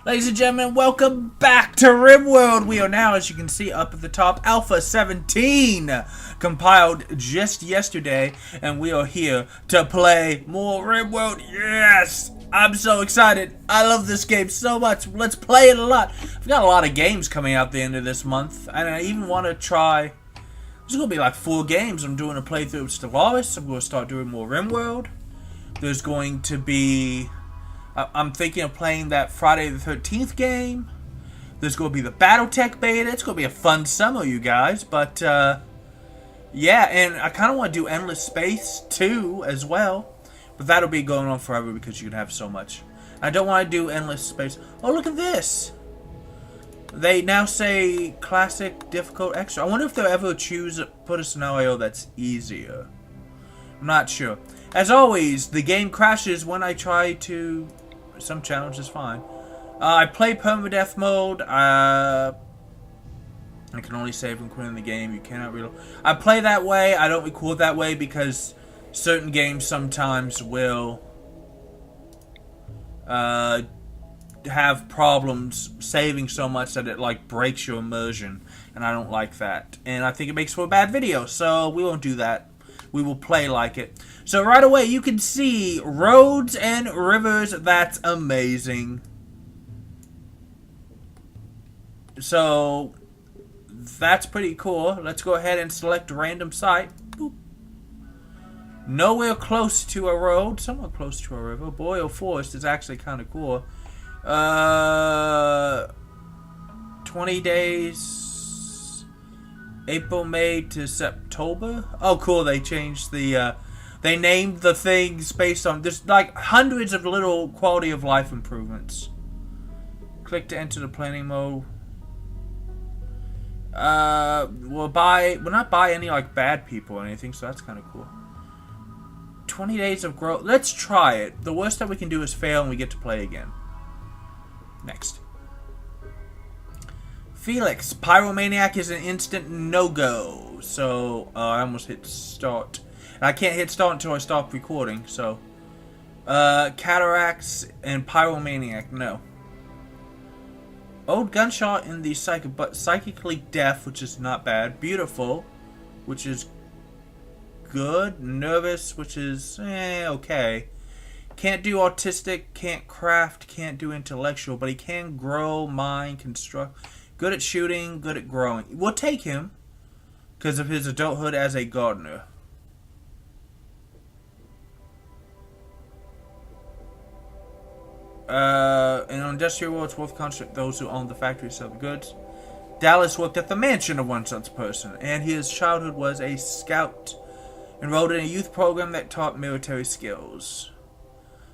Ladies and gentlemen, welcome back to Rimworld. We are now, as you can see up at the top, Alpha 17, compiled just yesterday, and we are here to play more Rimworld. Yes! I'm so excited. I love this game so much. Let's play it a lot. I've got a lot of games coming out the end of this month, and I even want to try... There's going to be like 4 games. I'm doing a playthrough of Stellaris. I'm going to start doing more Rimworld. There's going to be... I'm thinking of playing that Friday the 13th game. There's going to be the Battletech beta. It's going to be a fun summer, you guys. But, yeah, and I kind of want to do Endless Space, too, as well. But that'll be going on forever because you can have so much. I don't want to do Endless Space. Oh, look at this. They now say Classic, Difficult, Extra. I wonder if they'll ever put a scenario that's easier. I'm not sure. As always, the game crashes when I try to... Some challenge is fine. I play permadeath mode. I can only save and quit in the game. You cannot reload. I play that way. I don't record that way because certain games sometimes will have problems saving so much that it like breaks your immersion, and I don't like that. And I think it makes for a bad video, so we won't do that. We will play like it. So right away, you can see roads and rivers. That's amazing. So that's pretty cool. Let's go ahead and select a random site. Boop. Nowhere close to a road. Somewhat close to a river. Boreal Forest is actually kind of cool. 20 days... April, May to September. Oh, cool. They changed the, they named the things based on, there's like hundreds of little quality of life improvements. Click to enter the planning mode. We'll not buy any like bad people or anything, so that's kind of cool. 20 days of growth. Let's try it. The worst that we can do is fail and we get to play again. Next. Felix, Pyromaniac is an instant no-go. So, I almost hit start. And I can't hit start until I stop recording, so. Cataracts and Pyromaniac, no. Old Gunshot in the Psychically Deaf, which is not bad. Beautiful, which is good. Nervous, which is, okay. Can't do Autistic, can't craft, can't do Intellectual, but he can grow, mine, construct... Good at shooting, good at growing. We'll take him because of his adulthood as a gardener. In Industrial World, it's worth concentrating those who own the factory sell the goods. Dallas worked at the mansion of one such person, and his childhood was a scout. Enrolled in a youth program that taught military skills.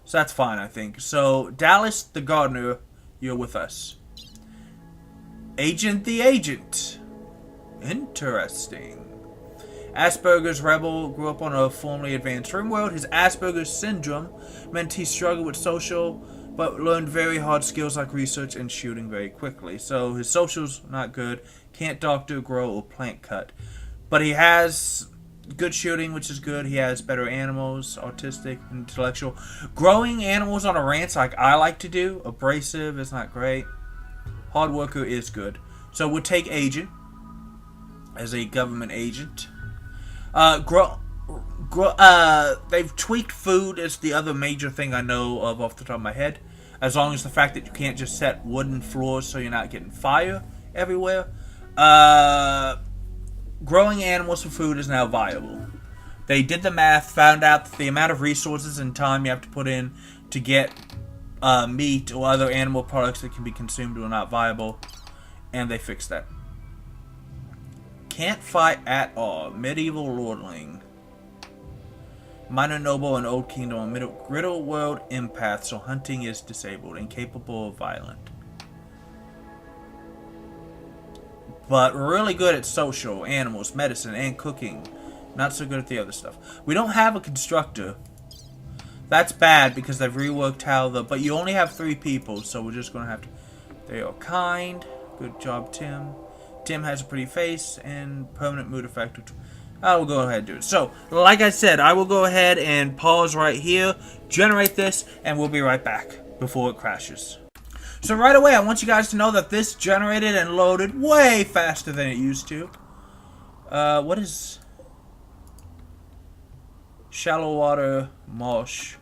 So that's fine, I think. So, Dallas, the gardener, you're with us. Agent the Agent. Interesting. Asperger's rebel grew up on a formerly advanced Rimworld. His Asperger's syndrome meant he struggled with social, but learned very hard skills like research and shooting very quickly. So his social's not good. Can't doctor, grow, or plant cut. But he has good shooting, which is good. He has better animals, autistic, intellectual. Growing animals on a ranch like I like to do. Abrasive is not great. Hard worker is good. So we'll take agent as a government agent. They've tweaked food as the other major thing I know of off the top of my head. As long as the fact that you can't just set wooden floors so you're not getting fire everywhere. Growing animals for food is now viable. They did the math, found out that the amount of resources and time you have to put in to get meat or other animal products that can be consumed are not viable, and they fixed that. Can't fight at all. Medieval lordling. Minor noble and old kingdom on middle world empath, so hunting is disabled, incapable of violent. But really good at social, animals, medicine, and cooking. Not so good at the other stuff. We don't have a constructor. That's bad because they've reworked how the... But you only have 3 people, so we're just going to have to... They are kind. Good job, Tim. Tim has a pretty face and permanent mood effect. I will go ahead and do it. So, like I said, I will go ahead and pause right here, generate this, and we'll be right back before it crashes. So right away, I want you guys to know that this generated and loaded way faster than it used to. What is... Shallow water marsh.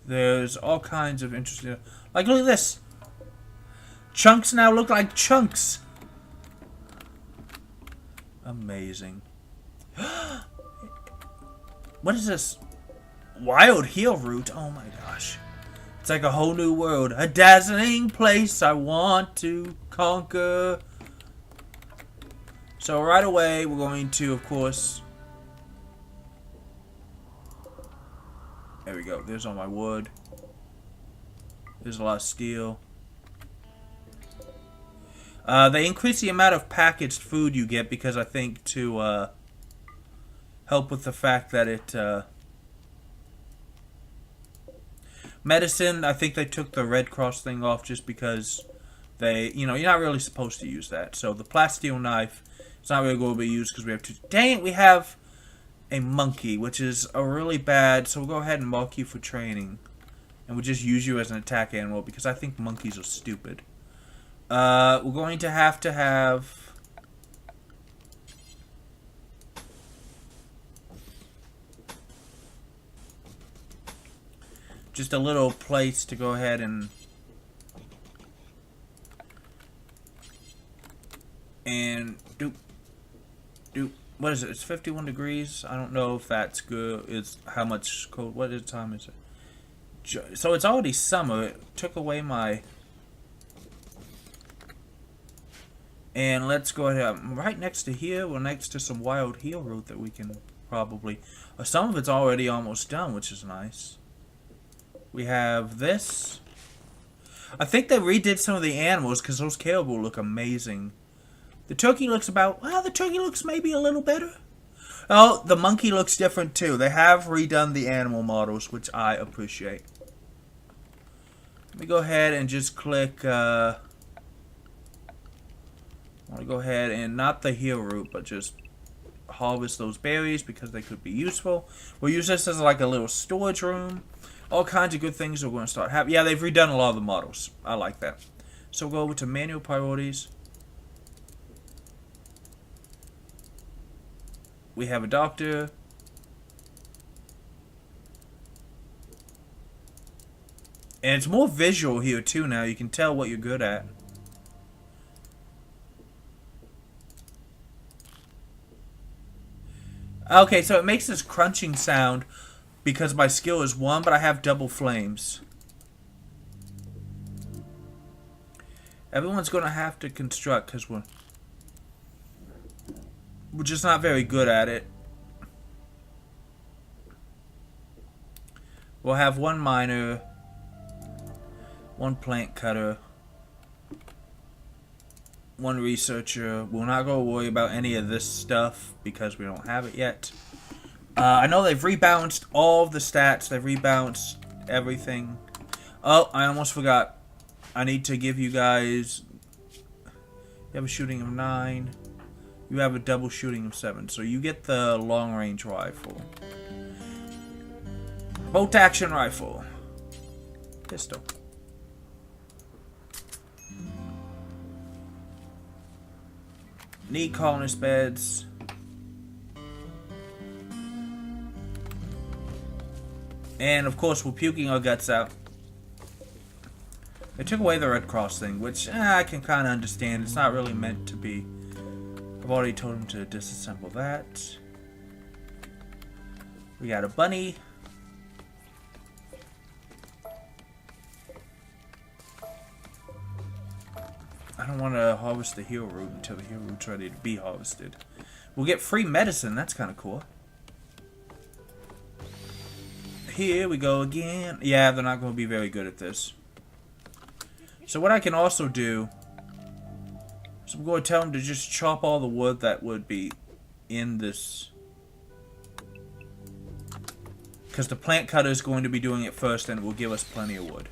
There's all kinds of interesting... Like, look at this. Chunks now look like chunks. Amazing. What is this? Wild heel root? Oh my gosh. It's like a whole new world. A dazzling place I want to conquer. So right away, we're going to, of course... There we go. There's all my wood. There's a lot of steel. They increase the amount of packaged food you get because I think to help with the fact that it... Medicine, I think they took the Red Cross thing off just because they... You know, you're not really supposed to use that. So the plasteel knife, it's not really going to be used because we have to... Dang it, we have a monkey, which is a really bad... So we'll go ahead and mark you for training. And we'll just use you as an attack animal because I think monkeys are stupid. We're going to have... Just a little place to go ahead and... do... What is it? It's 51 degrees. I don't know if that's good. It's how much cold... What time is it? So it's already summer. It took away my... And let's go ahead. Right next to here, we're next to some wild heel root that we can probably... Some of it's already almost done, which is nice. We have this. I think they redid some of the animals because those caribou look amazing. The turkey looks about... Well, the turkey looks maybe a little better. Oh, the monkey looks different too. They have redone the animal models, which I appreciate. Let me go ahead and just click... I want to go ahead and not the heel root, but just harvest those berries because they could be useful. We'll use this as like a little storage room. All kinds of good things we're going to start having. Yeah, they've redone a lot of the models. I like that. So we'll go over to manual priorities. We have a doctor. And it's more visual here too now. You can tell what you're good at. Okay, so it makes this crunching sound because my skill is 1, but I have double flames. Everyone's going to have to construct because we're just not very good at it. We'll have 1 miner, 1 plant cutter, 1 researcher. We're not going to worry about any of this stuff because we don't have it yet. I know they've rebalanced all of the stats. They've rebalanced everything. Oh, I almost forgot. I need to give you guys... You have a shooting of 9. You have a double shooting of 7. So you get the long-range rifle. Bolt-action rifle. Pistol. Need colonist beds. And of course we're puking our guts out. They took away the Red Cross thing, which I can kind of understand. It's not really meant to be. I've already told him to disassemble that. We got a bunny. I don't want to harvest the heel root until the heel root's ready to be harvested. We'll get free medicine. That's kind of cool. Here we go again. Yeah, they're not going to be very good at this. So what I can also do is I'm going to tell them to just chop all the wood that would be in this. Because the plant cutter is going to be doing it first and it will give us plenty of wood.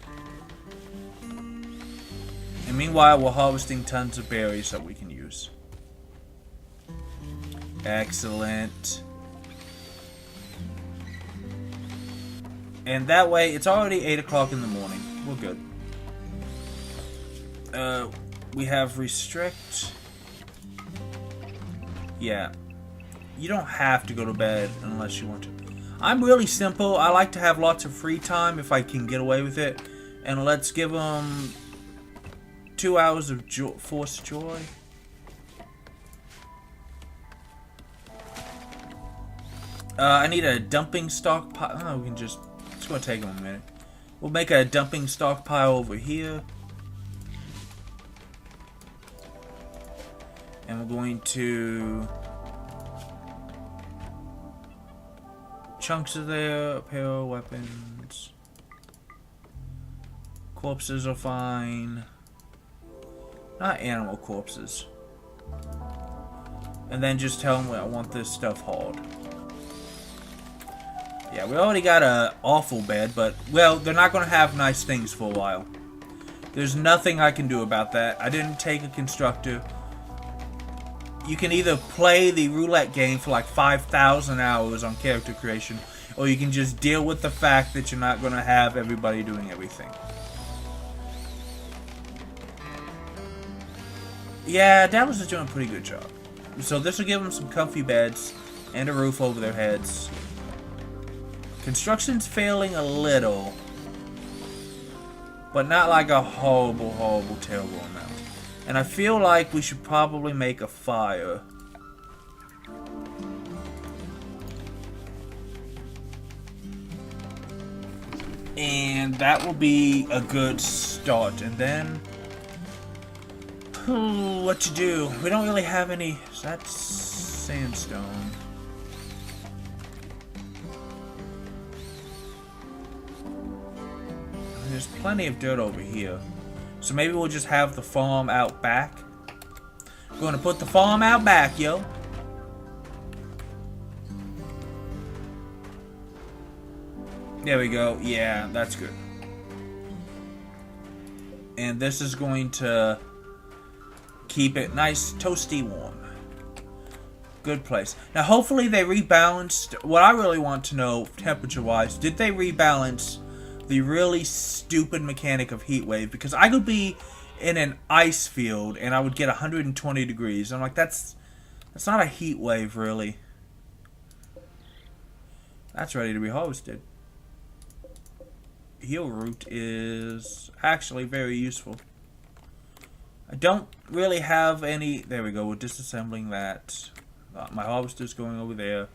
And meanwhile, we're harvesting tons of berries that we can use. Excellent. And that way, it's already 8 o'clock in the morning. We're good. We have restrict. Yeah. You don't have to go to bed unless you want to. I'm really simple. I like to have lots of free time if I can get away with it. And let's give them 2 hours of forced joy. I need a dumping stockpile. Oh, we can just... It's going to take them a minute. We'll make a dumping stockpile over here. And we're going to... Chunks are there. Apparel, weapons. Corpses are fine. Not animal corpses. And then just tell them I want this stuff hauled. Yeah, we already got a awful bed, but, well, they're not going to have nice things for a while. There's nothing I can do about that. I didn't take a constructor. You can either play the roulette game for like 5,000 hours on character creation, or you can just deal with the fact that you're not going to have everybody doing everything. Yeah, Dallas is doing a pretty good job. So this will give them some comfy beds and a roof over their heads. Construction's failing a little, but not like a horrible, horrible, terrible amount. And I feel like we should probably make a fire. And that will be a good start. And then... what to do? We don't really have any... That's sandstone. There's plenty of dirt over here. So maybe we'll just have the farm out back. We're going to put the farm out back, yo. There we go. Yeah, that's good. And this is going to keep it nice, toasty warm. Good place. Now, hopefully they rebalanced. What I really want to know, temperature-wise, did they rebalance the really stupid mechanic of heat wave? Because I could be in an ice field and I would get 120 degrees. I'm like, that's not a heat wave, really. That's ready to be harvested. Heal root is actually very useful. I don't really have any... There we go, we're disassembling that. My harvester's going over there.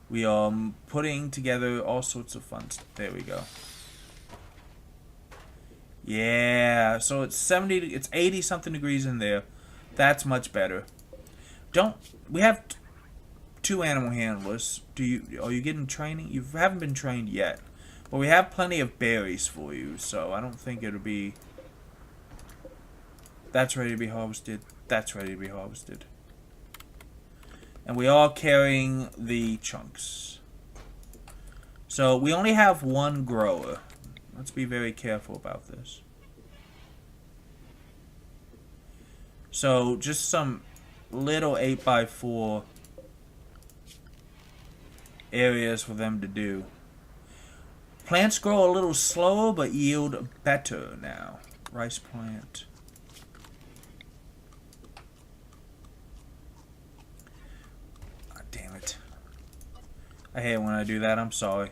We are putting together all sorts of fun stuff. There we go. Yeah, so it's 80 something degrees in there. That's much better. We have 2 animal handlers. Are you getting training? You haven't been trained yet. But we have plenty of berries for you, so I don't think it'll be... That's ready to be harvested. That's ready to be harvested. And we are carrying the chunks. So we only have 1 grower. Let's be very careful about this. So, just some little 8x4 areas for them to do. Plants grow a little slower, but yield better now. Rice plant. Oh, damn it. I hate when I do that. I'm sorry.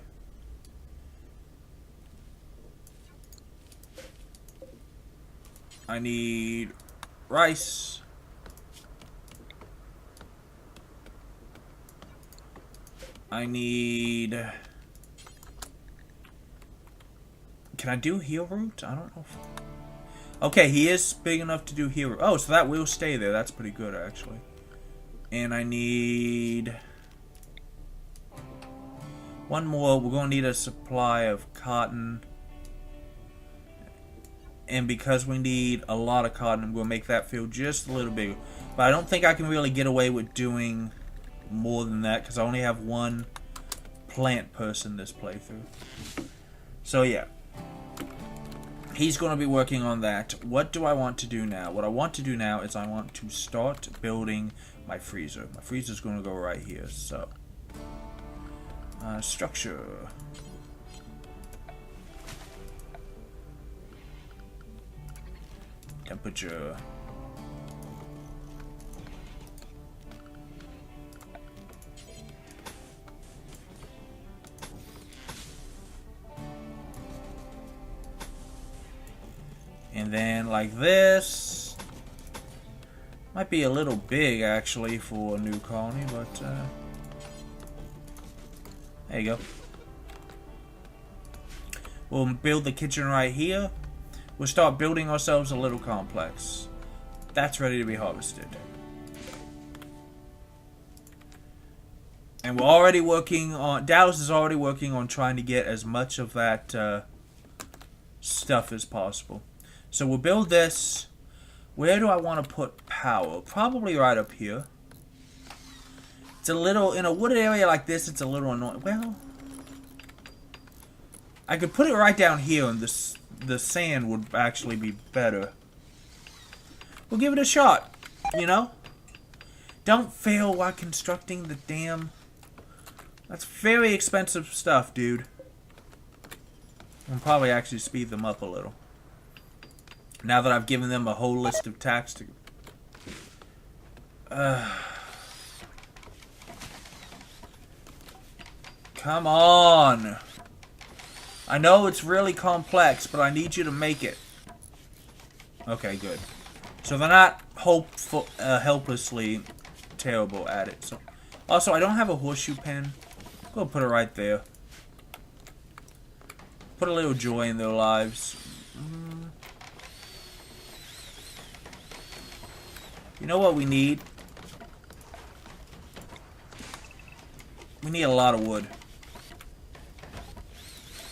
I need rice. I need... Can I do heal root? I don't know if... Okay, he is big enough to do heal root. Oh, so that will stay there. That's pretty good, actually. And I need... 1 more. We're going to need a supply of cotton. And because we need a lot of cotton, I'm going to make that field just a little bigger. But I don't think I can really get away with doing more than that, because I only have 1 plant person this playthrough. So yeah. He's going to be working on that. What do I want to do now? What I want to do now is I want to start building my freezer. My freezer is going to go right here. So, structure. Temperature. And then like this. Might be a little big actually for a new colony, but there you go. We'll build the kitchen right here. We'll start building ourselves a little complex. That's ready to be harvested. And we're already working on... Dallas is already working on trying to get as much of that stuff as possible. So we'll build this. Where do I want to put power? Probably right up here. It's a little... In a wooded area like this, it's a little annoying. Well... I could put it right down here and the sand would actually be better. We'll give it a shot, you know? Don't fail while constructing the damn... That's very expensive stuff, dude. I'll probably actually speed them up a little. Now that I've given them a whole list of tasks to... Come on! I know it's really complex, but I need you to make it. Okay, good. So they're not helplessly terrible at it. So, also, I don't have a horseshoe pen. Go put it right there. Put a little joy in their lives. You know what we need? We need a lot of wood.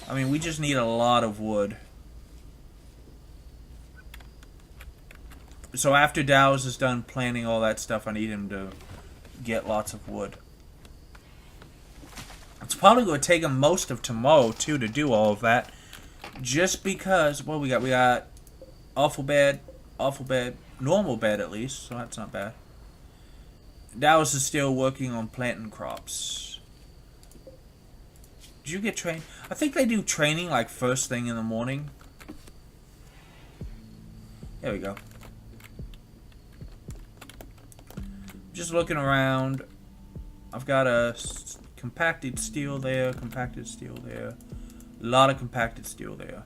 I mean, we just need a lot of wood. So after Dow's is done planning all that stuff, I need him to get lots of wood. It's probably going to take him most of tomorrow, too, to do all of that. Just because, what we got? We got awful bad, normal bad at least, so that's not bad. Dow's is still working on planting crops. Did you get trained? I think they do training like first thing in the morning. There we go. Just looking around. I've got a compacted steel there, compacted steel there. A lot of compacted steel there.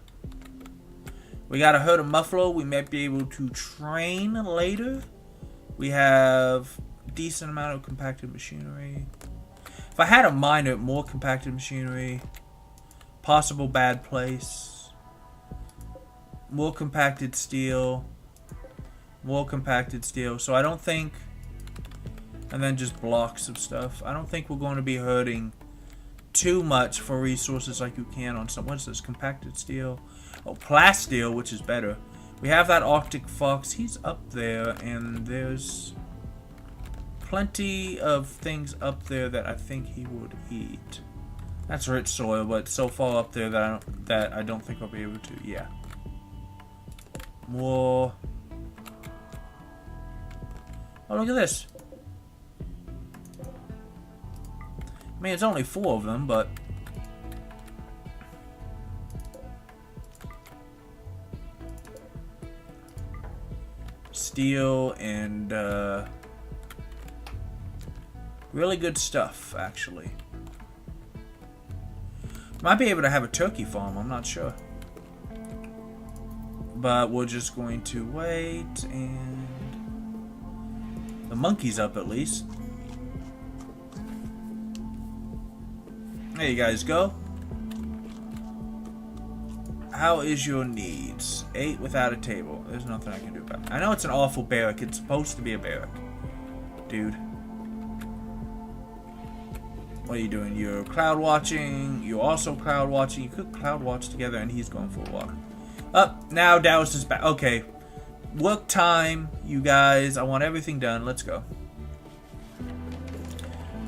We got a herd of muffalo we might be able to train later. We have a decent amount of compacted machinery. If I had a miner, more compacted machinery. Possible bad place. More compacted steel. More compacted steel. So I don't think... And then just blocks of stuff. I don't think we're going to be hurting too much for resources like you can on some... What's this? Compacted steel. Oh, plasteel, which is better. We have that Arctic fox. He's up there. And there's... plenty of things up there that I think he would eat. That's rich soil, but so far up there that I don't think I'll be able to. Yeah. More. Oh, look at this. I mean, it's only 4 of them, but steel and really good stuff, actually. Might be able to have a turkey farm, I'm not sure. But we're just going to wait, and... The monkey's up, at least. There you guys go. How is your needs? 8 without a table. There's nothing I can do about it. I know it's an awful barrack. It's supposed to be a barrack. Dude. What are you doing? You're cloud watching. You're also cloud watching. You could cloud watch together, and he's going for a walk. Up now, Dallas is back. Okay, work time, you guys. I want everything done. Let's go.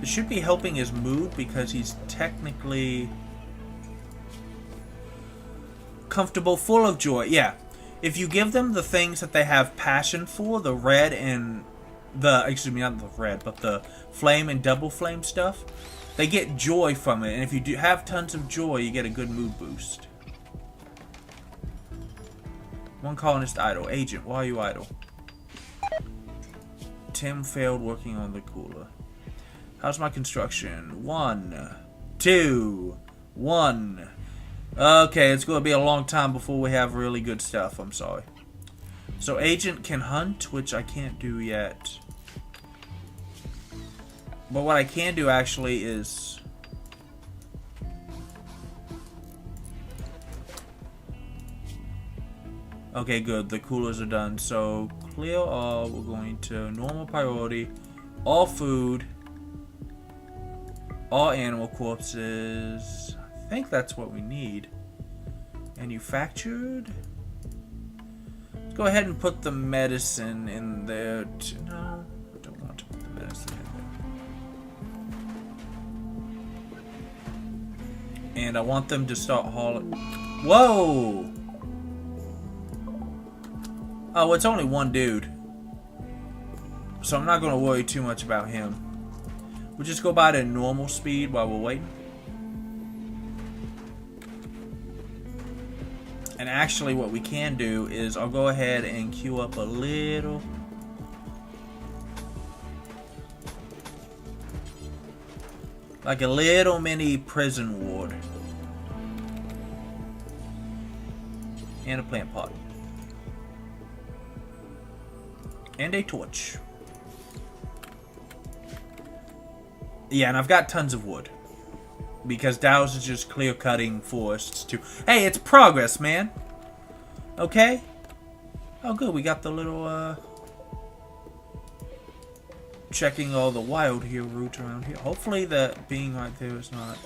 It should be helping his mood because he's technically comfortable, full of joy. Yeah, if you give them the things that they have passion for, the red and the excuse me, not the red, but the flame and double flame stuff. They get joy from it, and if you do have tons of joy, you get a good mood boost. One colonist idle. Agent, why are you idle? Tim failed working on the cooler. How's my construction? 1, 2, 1. Okay, it's going to be a long time before we have really good stuff. I'm sorry. So agent can hunt, which I can't do yet. But what I can do actually is... Okay, good. The coolers are done. So clear all. We're going to normal priority. All food. All animal corpses. I think that's what we need. Manufactured. Let's go ahead and put the medicine in there. No, I don't want to put the medicine in there. And I want them to start hauling. Whoa! Oh, it's only one dude. So I'm not going to worry too much about him. We'll just go by at normal speed while we're waiting. And actually what we can do is I'll go ahead and queue up a little. Like a little mini prison ward. And a plant pot. And a torch. Yeah, and I've got tons of wood. Because Dow's is just clear cutting forests too. Hey, it's progress, man. Okay? Oh, good. We got the little, checking all the wild here root around here. Hopefully the being right there is not...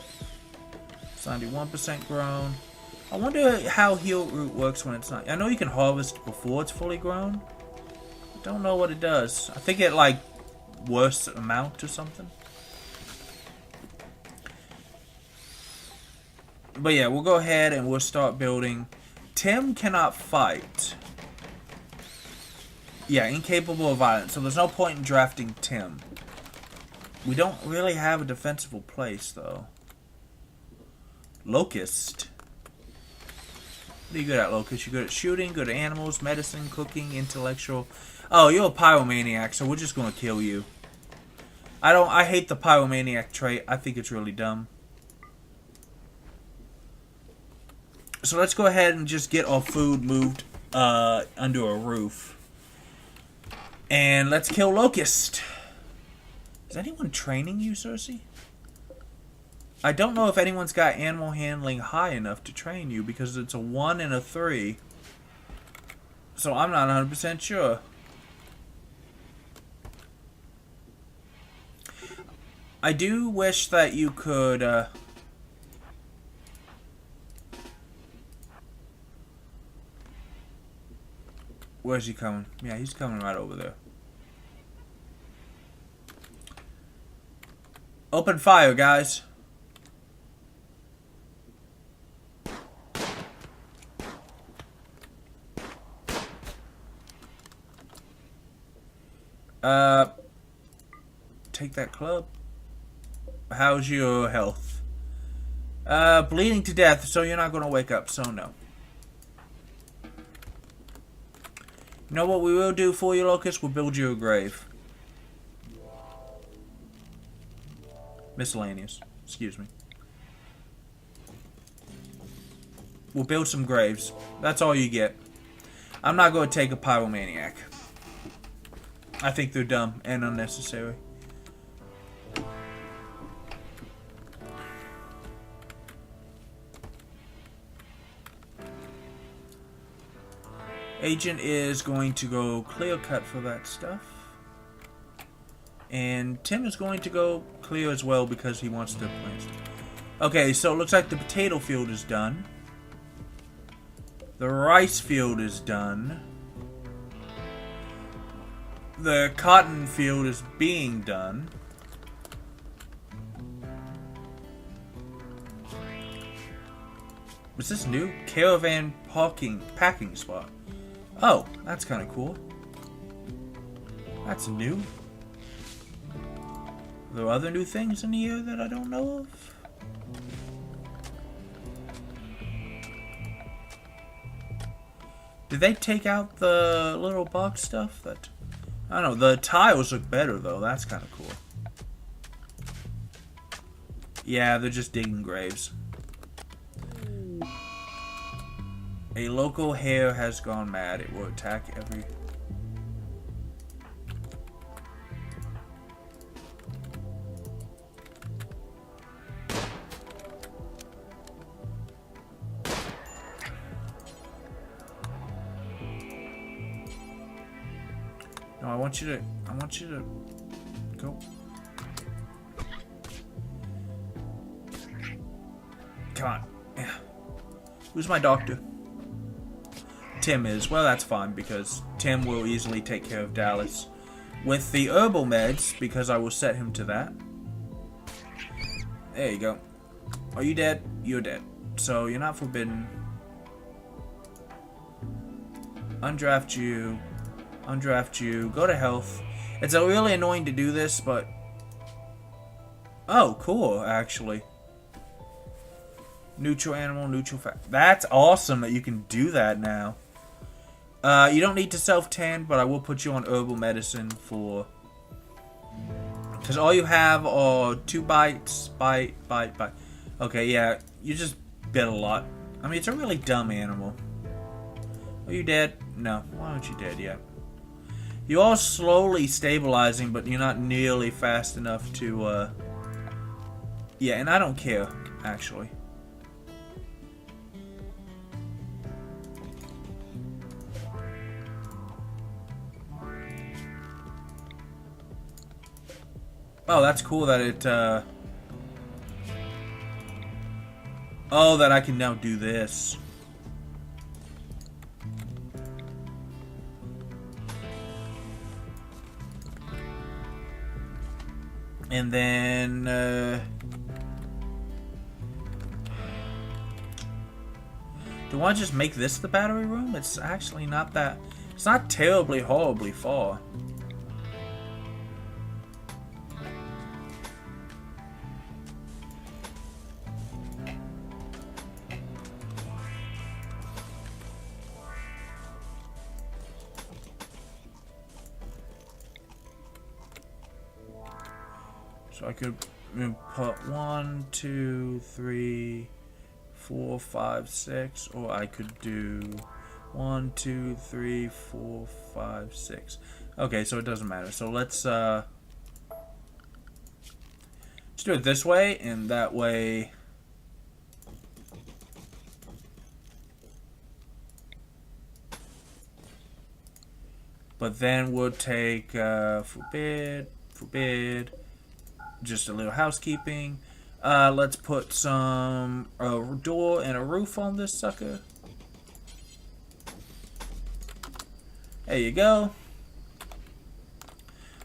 It's 91% grown. I wonder how heal root works when it's not... I know you can harvest before it's fully grown. I don't know what it does. I think it, like, worse amount or something. But yeah, we'll go ahead and we'll start building. Tim cannot fight. Yeah, incapable of violence. So there's no point in drafting Tim. We don't really have a defensible place, though. Locust. What are you good at, Locust? You're good at shooting, good at animals, medicine, cooking, intellectual. Oh, you're a pyromaniac, so we're just gonna kill you. I hate the pyromaniac trait. I think it's really dumb. So let's go ahead and just get our food moved under a roof. And let's kill Locust. Is anyone training you, Cersei? I don't know if anyone's got animal handling high enough to train you because it's a 1 and a 3. So I'm not 100% sure. I do wish that you could... Where's he coming? Yeah, he's coming right over there. Open fire, guys. Take that club. How's your health? Bleeding to death, so you're not going to wake up, so no. You know what we will do for you, Locust? We'll build you a grave. Miscellaneous. Excuse me. We'll build some graves. That's all you get. I'm not going to take a pyromaniac. I think they're dumb and unnecessary. Agent is going to go clear cut for that stuff. And Tim is going to go clear as well because he wants to plant stuff. Okay, so it looks like the potato field is done. The rice field is done. The cotton field is being done. Is this new? Caravan packing spot. Oh, that's kind of cool. That's new. Are there other new things in here that I don't know of? Did they take out the little box stuff? That I don't know. The tiles look better though. That's kind of cool. Yeah, they're just digging graves. A local hare has gone mad. It will attack every... No, I want you to go. Come on. Yeah. Who's my doctor? Tim is. Well, that's fine because Tim will easily take care of Dallas with the herbal meds because I will set him to that. There you go. Are you dead? You're dead. So you're not forbidden. Undraft you. Undraft you. Go to health. It's really annoying to do this, but... Oh, cool, actually. Neutral animal, neutral fact. That's awesome that you can do that now. You don't need to self-tan, but I will put you on herbal medicine for... Because all you have are 2 bites, bite. Okay, yeah, you just bit a lot. I mean, it's a really dumb animal. Are you dead? No. Why aren't you dead yet? You are slowly stabilizing, but you're not nearly fast enough to, Yeah, and I don't care, actually. Oh, that's cool that it, Oh, that I can now do this. And then, do I just make this the battery room? It's actually not that... It's not terribly, horribly far. So I could put 1, 2, 3, 4, 5, 6, or I could do 1, 2, 3, 4, 5, 6. Okay, so it doesn't matter. So let's do it this way, and that way. But then we'll take forbid. Just a little housekeeping. Let's put some door and a roof on this sucker. There you go.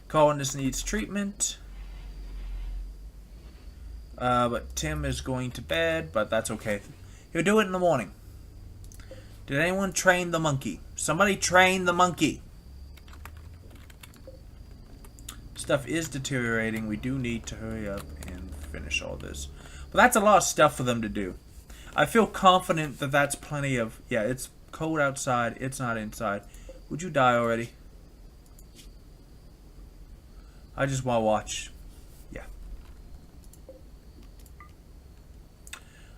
Colonist needs treatment. But Tim is going to bed, but that's okay. He'll do it in the morning. Did anyone train the monkey? Somebody train the monkey. Stuff is deteriorating. We do need to hurry up and finish all this. But that's a lot of stuff for them to do. I feel confident that that's plenty of... Yeah, it's cold outside. It's not inside. Would you die already? I just want to watch. Yeah.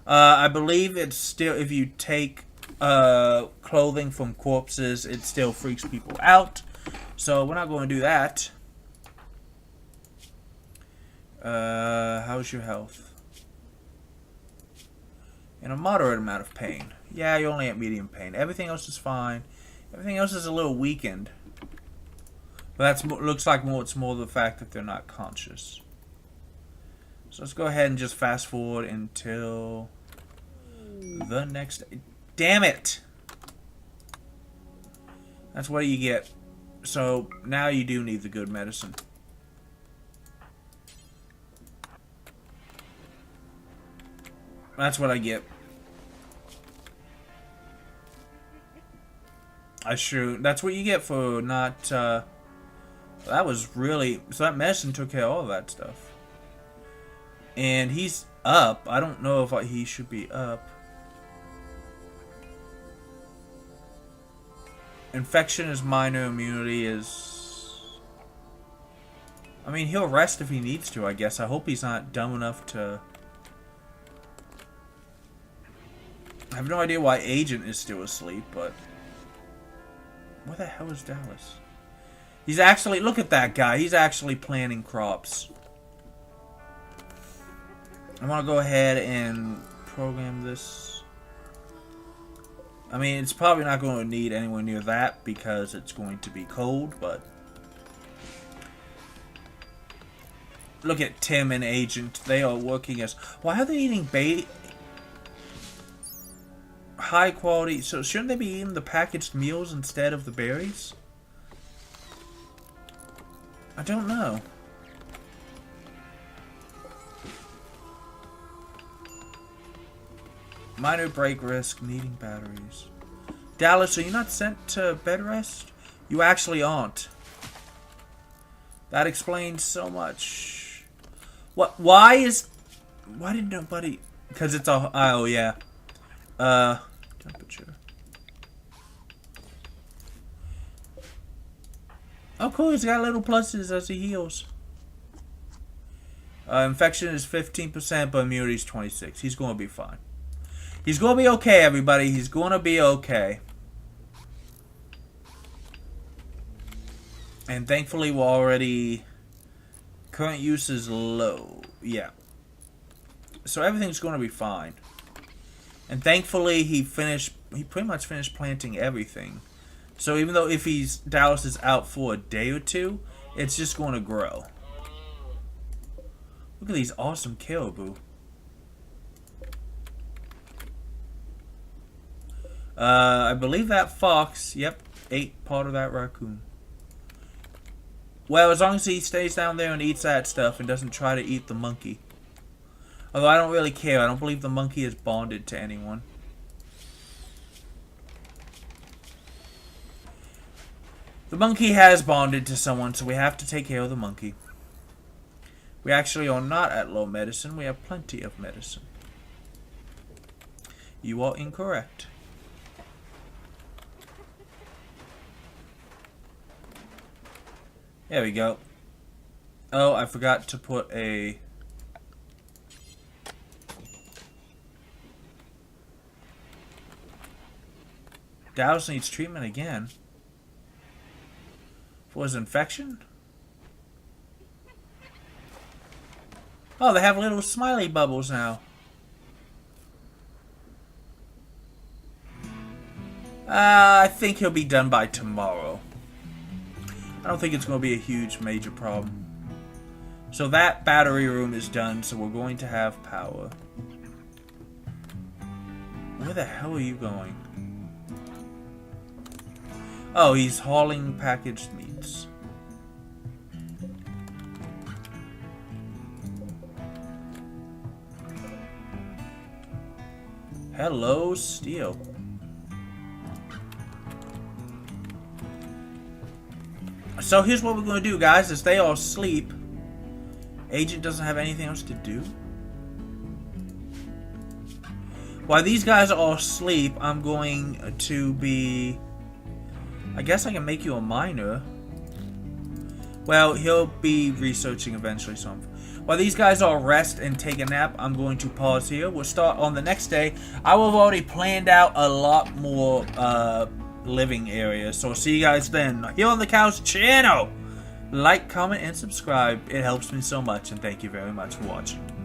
I believe it's still... If you take clothing from corpses, it still freaks people out. So we're not going to do that. How's your health? In a moderate amount of pain. Yeah, you're only at medium pain. Everything else is fine. Everything else is a little weakened. But that looks like it's more the fact that they're not conscious. So let's go ahead and just fast forward until the next day. Damn it! That's what you get. So now you do need the good medicine. That's what I get. That's what you get for not, that was really... So that medicine took care of all of that stuff. And he's up. I don't know if he should be up. Infection is minor. Immunity is... I mean, he'll rest if he needs to, I guess. I hope he's not dumb enough to... I have no idea why Agent is still asleep, but... Where the hell is Dallas? He's actually... Look at that guy. He's actually planting crops. I want to go ahead and program this. I mean, it's probably not going to need anywhere near that because it's going to be cold, but... Look at Tim and Agent. They are working as... Why are they eating high quality... So shouldn't they be eating the packaged meals instead of the berries? I don't know. Minor break risk, needing batteries. Dallas, are you not sent to bed rest? You actually aren't. That explains so much. What? Why did nobody... Because it's a... Oh, yeah. Temperature. Oh, cool. He's got little pluses as he heals. Infection is 15%, but immunity is 26%. He's going to be fine. He's going to be okay, everybody. He's going to be okay. And thankfully, we're already... Current use is low. Yeah. So everything's going to be fine. And thankfully, he pretty much finished planting everything. So even though if Dallas is out for a day or two, it's just going to grow. Look at these awesome caribou. I believe that fox, yep, ate part of that raccoon. Well, as long as he stays down there and eats that stuff and doesn't try to eat the monkey. Although I don't really care. I don't believe the monkey is bonded to anyone. The monkey has bonded to someone, so we have to take care of the monkey. We actually are not at low medicine. We have plenty of medicine. You are incorrect. There we go. Oh, I forgot to put a... Dallas needs treatment again. For his infection? Oh, they have little smiley bubbles now. I think he'll be done by tomorrow. I don't think it's going to be a huge, major problem. So that battery room is done, so we're going to have power. Where the hell are you going? Oh, he's hauling packaged meats. Hello, Steel. So here's what we're going to do, guys. As they all sleep, Agent doesn't have anything else to do. While these guys are all asleep, I'm going to be... I guess I can make you a miner. Well, he'll be researching eventually, so while these guys all rest and take a nap, I'm going to pause here. We'll start on the next day. I will have already planned out a lot more living areas, so I'll see you guys then here on the Couch channel. Like, comment, and subscribe. It helps me so much, and thank you very much for watching.